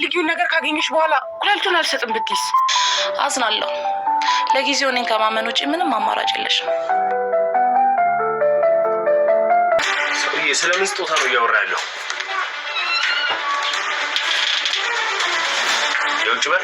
የምትፈልጊውን ነገር ካገኘሽ በኋላ ኩላሊቱን አልሰጥም ብትይስ? አዝናለሁ። ለጊዜው እኔን ከማመን ውጪ ምንም አማራጭ የለሽም። ሰውዬ ስለምን ስጦታ ነው እያወራ ያለው? የውጭ በር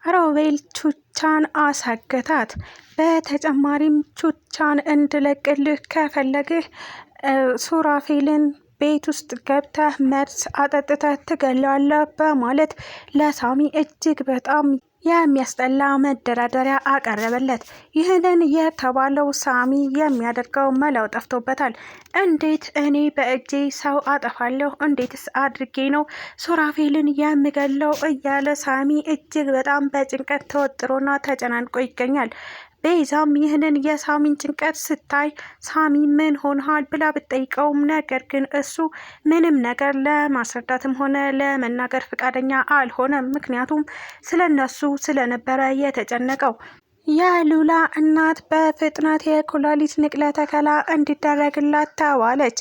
ሮቤል ቹቻን አሳገታት። በተጨማሪም ቹቻን እንድለቅልህ ከፈለግህ ሱራፌልን ቤት ውስጥ ገብተህ መርዝ አጠጥተህ ትገለዋለህ በማለት ለሳሚ እጅግ በጣም የሚያስጠላ መደራደሪያ አቀረበለት። ይህንን የተባለው ሳሚ የሚያደርገው መላው ጠፍቶበታል። እንዴት እኔ በእጄ ሰው አጠፋለሁ? እንዴትስ አድርጌ ነው ሱራፌልን የምገለው? እያለ ሳሚ እጅግ በጣም በጭንቀት ተወጥሮና ተጨናንቆ ይገኛል። ቤዛም ይህንን የሳሚን ጭንቀት ስታይ ሳሚ ምን ሆንሃል ብላ ብትጠይቀውም ነገር ግን እሱ ምንም ነገር ለማስረዳትም ሆነ ለመናገር ፈቃደኛ አልሆነም። ምክንያቱም ስለነሱ ስለነበረ የተጨነቀው። የሉላ እናት በፍጥነት የኩላሊት ንቅለ ተከላ እንዲደረግላት ተባለች።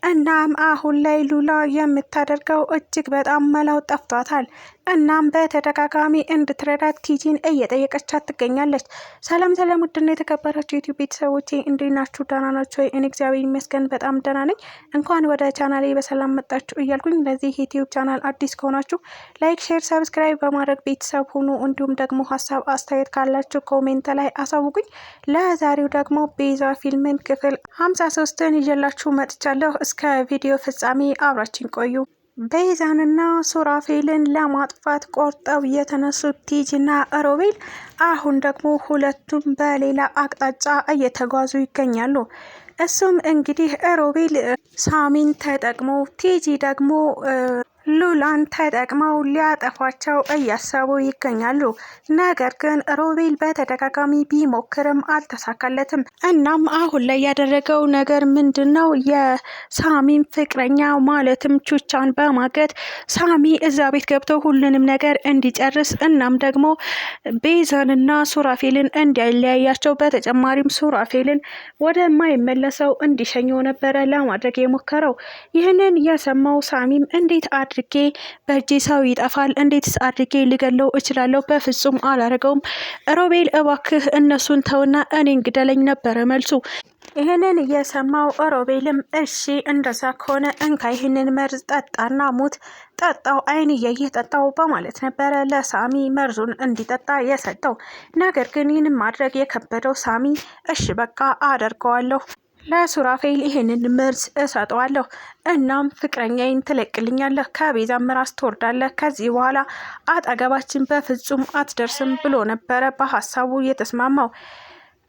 እናም አሁን ላይ ሉላ የምታደርገው እጅግ በጣም መላው ጠፍቷታል። እናም በተደጋጋሚ እንድትረዳት ቲጂን እየጠየቀቻት ትገኛለች። ሰላም ሰላም፣ ውድና የተከበራችሁ ዩቲዩብ ቤተሰቦቼ እንዴት ናችሁ? ደህና ናችሁ ወይ? እኔ እግዚአብሔር ይመስገን በጣም ደህና ነኝ። እንኳን ወደ ቻናሌ በሰላም መጣችሁ እያልኩኝ ለዚህ ዩቲዩብ ቻናል አዲስ ከሆናችሁ ላይክ፣ ሼር፣ ሰብስክራይብ በማድረግ ቤተሰብ ሁኑ። እንዲሁም ደግሞ ሀሳብ አስተያየት ካላችሁ ኮሜንት ላይ አሳውቁኝ። ለዛሬው ደግሞ ቤዛ ፊልምን ክፍል 53ን ይዤላችሁ መጥቻለሁ። እስከ ቪዲዮ ፍጻሜ አብራችን ቆዩ። ቤዛንና ሱራፌልን ለማጥፋት ቆርጠው የተነሱት ቲጂና ሮቤል አሁን ደግሞ ሁለቱም በሌላ አቅጣጫ እየተጓዙ ይገኛሉ። እሱም እንግዲህ ሮቤል ሳሚን ተጠቅሞ ቲጂ ደግሞ ሉላን ተጠቅመው ሊያጠፏቸው እያሰቡ ይገኛሉ። ነገር ግን ሮቤል በተደጋጋሚ ቢሞክርም አልተሳካለትም። እናም አሁን ላይ ያደረገው ነገር ምንድን ነው? የሳሚን ፍቅረኛ ማለትም ቹቻን በማገት ሳሚ እዛ ቤት ገብተው ሁሉንም ነገር እንዲጨርስ እናም ደግሞ ቤዛንና ሱራፌልን እንዲያለያያቸው በተጨማሪም ሱራፌልን ወደማይመለሰው እንዲሸኘው ነበረ ለማድረግ የሞከረው። ይህንን የሰማው ሳሚም እንዴት አድርጌ በእጄ ሰው ይጠፋል? እንዴትስ አድርጌ ልገለው እችላለሁ? በፍጹም አላረገውም። ሮቤል እባክህ እነሱን ተውና እኔን ግደለኝ ነበረ መልሱ። ይህንን የሰማው ሮቤልም እሺ እንደዛ ከሆነ እንካ ይህንን መርዝ ጠጣና ሙት፣ ጠጣው አይን እያየህ ጠጣው በማለት ነበረ ለሳሚ መርዙን እንዲጠጣ የሰጠው። ነገር ግን ይህንን ማድረግ የከበደው ሳሚ እሺ በቃ አደርገዋለሁ፣ ለሱራፌል ይህንን መርዝ እሰጠዋለሁ፣ እናም ፍቅረኛዬን ትለቅልኛለህ፣ ከቤዛም ራስ ትወርዳለህ፣ ከዚህ በኋላ አጠገባችን በፍጹም አትደርስም ብሎ ነበረ በሀሳቡ የተስማማው።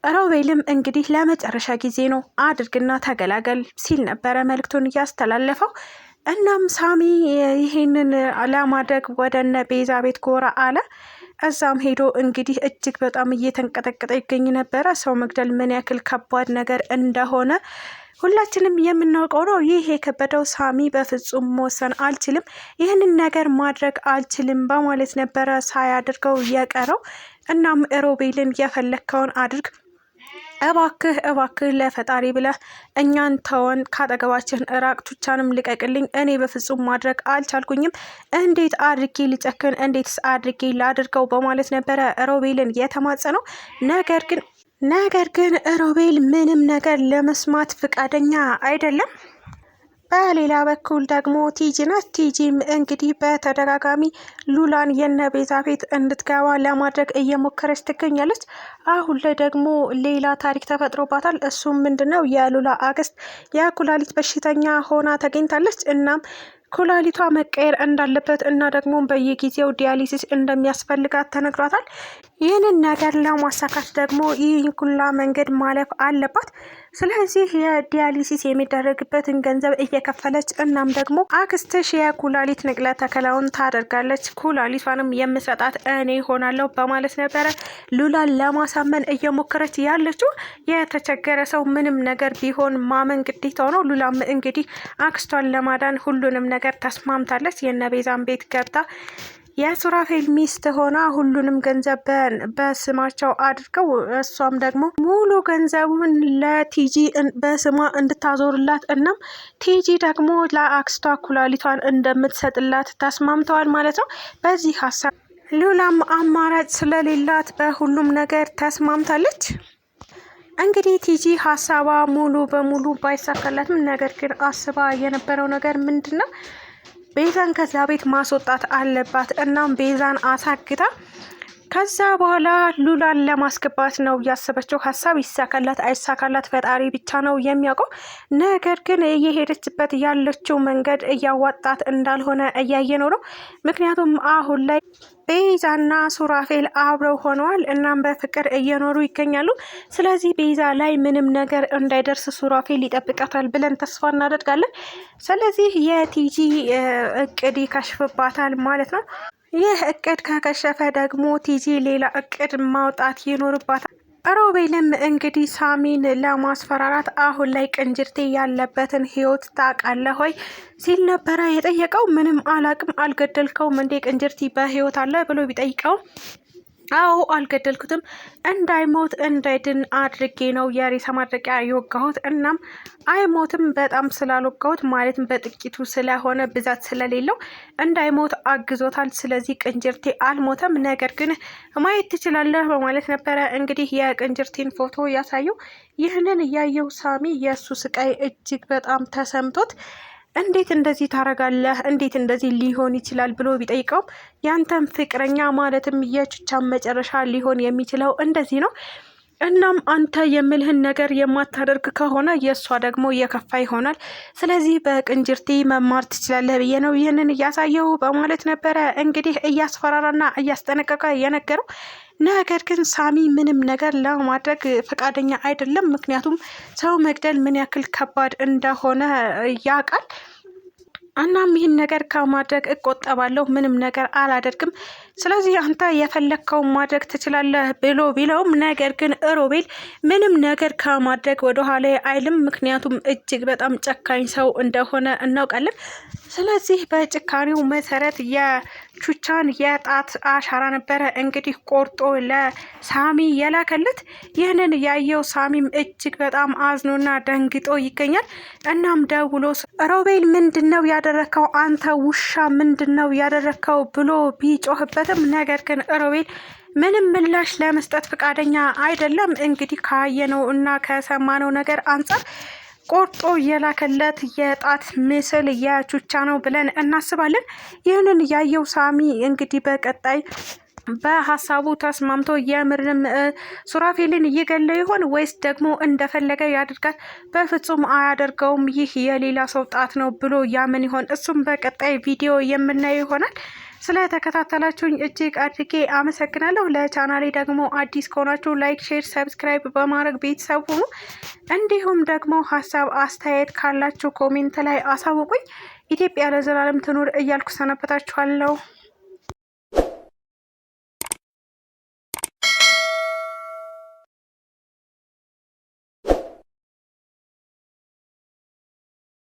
ሮቤልም እንግዲህ ለመጨረሻ ጊዜ ነው አድርግና ተገላገል ሲል ነበረ መልእክቱን እያስተላለፈው። እናም ሳሚ ይሄንን ለማድረግ ወደነ ቤዛ ቤት ጎራ አለ። እዛም ሄዶ እንግዲህ እጅግ በጣም እየተንቀጠቀጠ ይገኝ ነበረ። ሰው መግደል ምን ያክል ከባድ ነገር እንደሆነ ሁላችንም የምናውቀው ነው። ይህ የከበደው ሳሚ በፍጹም መወሰን አልችልም፣ ይህንን ነገር ማድረግ አልችልም በማለት ነበረ ሳያደርገው የቀረው። እናም ሮቤልን የፈለግከውን አድርግ፣ እባክህ ለፈጣሪ ብለህ እኛን ተወን፣ ካጠገባችን ራቅ፣ ቱቻንም ልቀቅልኝ፣ እኔ በፍጹም ማድረግ አልቻልኩኝም፣ እንዴት አድርጌ ልጨክን፣ እንዴትስ አድርጌ ላድርገው በማለት ነበረ ሮቤልን የተማጸነው። ነገር ግን ነገር ግን ሮቤል ምንም ነገር ለመስማት ፍቃደኛ አይደለም። በሌላ በኩል ደግሞ ቲጂ ናት። ቲጂም እንግዲህ በተደጋጋሚ ሉላን የነ ቤዛ ቤት እንድትገባ ለማድረግ እየሞከረች ትገኛለች። አሁን ላይ ደግሞ ሌላ ታሪክ ተፈጥሮባታል። እሱም ምንድነው የሉላ አክስት የኩላሊት በሽተኛ ሆና ተገኝታለች። እናም ኩላሊቷ መቀየር እንዳለበት እና ደግሞ በየጊዜው ዲያሊሲስ እንደሚያስፈልጋት ተነግሯታል። ይህንን ነገር ለማሳካት ደግሞ ይህ ሁላ መንገድ ማለፍ አለባት። ስለዚህ የዲያሊሲስ የሚደረግበትን ገንዘብ እየከፈለች እናም ደግሞ አክስትሽ የኩላሊት ንቅለ ተከላውን ታደርጋለች፣ ኩላሊቷንም የምሰጣት እኔ ሆናለሁ በማለት ነበረ ሉላን ለማሳመን እየሞከረች ያለችው። የተቸገረ ሰው ምንም ነገር ቢሆን ማመን ግዴታው ነው። ሉላም እንግዲህ አክስቷን ለማዳን ሁሉንም ነገር ተስማምታለች። የነቤዛን ቤት ገብታ የሱራፌል ሚስት ሆና ሁሉንም ገንዘብ በስማቸው አድርገው እሷም ደግሞ ሙሉ ገንዘቡን ለቲጂ በስሟ እንድታዞርላት እናም ቲጂ ደግሞ ለአክስቷ ኩላሊቷን እንደምትሰጥላት ተስማምተዋል ማለት ነው። በዚህ ሀሳብ ሉላም አማራጭ ስለሌላት በሁሉም ነገር ተስማምታለች። እንግዲህ ቲጂ ሀሳቧ ሙሉ በሙሉ ባይሳካላትም ነገር ግን አስባ የነበረው ነገር ምንድን ነው? ቤዛን ከዛ ቤት ማስወጣት አለባት። እናም ቤዛን አሳግታ ከዛ በኋላ ሉላን ለማስገባት ነው ያሰበችው። ሀሳብ ይሳካላት አይሳካላት ፈጣሪ ብቻ ነው የሚያውቀው። ነገር ግን እየሄደችበት ያለችው መንገድ እያዋጣት እንዳልሆነ እያየነው ነው። ምክንያቱም አሁን ላይ ቤዛና ሱራፌል አብረው ሆነዋል። እናም በፍቅር እየኖሩ ይገኛሉ። ስለዚህ ቤዛ ላይ ምንም ነገር እንዳይደርስ ሱራፌል ይጠብቃታል ብለን ተስፋ እናደርጋለን። ስለዚህ የቲጂ እቅድ ይከሽፍባታል ማለት ነው። ይህ እቅድ ከከሸፈ ደግሞ ቲጂ ሌላ እቅድ ማውጣት ይኖርባታል። ሮቤልም እንግዲህ ሳሚን ለማስፈራራት አሁን ላይ ቅንጅርቴ ያለበትን ህይወት ታውቃለህ ሆይ ሲል ነበረ የጠየቀው። ምንም አላቅም፣ አልገደልከውም እንዴ ቅንጅርቲ በህይወት አለ ብሎ ቢጠይቀውም አዎ አልገደልኩትም፣ እንዳይሞት እንዳይድን አድርጌ ነው የሬሳ ማድረቂያ የወጋሁት። እናም አይሞትም በጣም ስላልወጋሁት ማለትም በጥቂቱ ስለሆነ ብዛት ስለሌለው እንዳይሞት አግዞታል። ስለዚህ ቅንጅርቴ አልሞተም፣ ነገር ግን ማየት ትችላለህ በማለት ነበረ እንግዲህ የቅንጅርቴን ፎቶ ያሳየው። ይህንን እያየው ሳሚ የእሱ ስቃይ እጅግ በጣም ተሰምቶት እንዴት እንደዚህ ታረጋለህ? እንዴት እንደዚህ ሊሆን ይችላል ብሎ ቢጠይቀውም ያንተም ፍቅረኛ ማለትም የቹቻን መጨረሻ ሊሆን የሚችለው እንደዚህ ነው። እናም አንተ የምልህን ነገር የማታደርግ ከሆነ የእሷ ደግሞ የከፋ ይሆናል። ስለዚህ በቅንጅርቲ መማር ትችላለህ ብዬ ነው ይህንን እያሳየው በማለት ነበረ እንግዲህ እያስፈራራና እያስጠነቀቀ የነገረው። ነገር ግን ሳሚ ምንም ነገር ለማድረግ ፈቃደኛ አይደለም። ምክንያቱም ሰው መግደል ምን ያክል ከባድ እንደሆነ ያውቃል። እናም ይህን ነገር ከማድረግ እቆጠባለሁ፣ ምንም ነገር አላደርግም። ስለዚህ አንተ የፈለግከውን ማድረግ ትችላለህ ብሎ ቢለውም ነገር ግን ሮቤል ምንም ነገር ከማድረግ ወደኋላ አይልም። ምክንያቱም እጅግ በጣም ጨካኝ ሰው እንደሆነ እናውቃለን። ስለዚህ በጭካኔው መሰረት የቹቻን የጣት አሻራ ነበረ እንግዲህ ቆርጦ ለሳሚ የላከለት። ይህንን ያየው ሳሚም እጅግ በጣም አዝኖና ደንግጦ ይገኛል። እናም ደውሎ ሮቤል ምንድን ነው ያደረከው? አንተ ውሻ ምንድን ነው ያደረከው ብሎ ቢጮህበትም ነገር ግን ሮቤል ምንም ምላሽ ለመስጠት ፈቃደኛ አይደለም። እንግዲህ ካየነው እና ከሰማነው ነገር አንጻር ቆርጦ የላከለት የጣት ምስል የቹቻ ነው ብለን እናስባለን። ይህንን ያየው ሳሚ እንግዲህ በቀጣይ በሀሳቡ ተስማምቶ የምርም ሱራፌልን እየገለ ይሆን ወይስ ደግሞ እንደፈለገ ያድርጋት? በፍጹም አያደርገውም፣ ይህ የሌላ ሰው ጣት ነው ብሎ ያምን ይሆን? እሱም በቀጣይ ቪዲዮ የምናየው ይሆናል። ስለተከታተላችሁኝ እጅግ አድርጌ አመሰግናለሁ። ለቻናሌ ደግሞ አዲስ ከሆናችሁ ላይክ፣ ሼር፣ ሰብስክራይብ በማድረግ ቤተሰብ ሁኑ። እንዲሁም ደግሞ ሀሳብ አስተያየት ካላችሁ ኮሜንት ላይ አሳውቁኝ። ኢትዮጵያ ለዘላለም ትኑር እያልኩ ሰነበታችኋለሁ።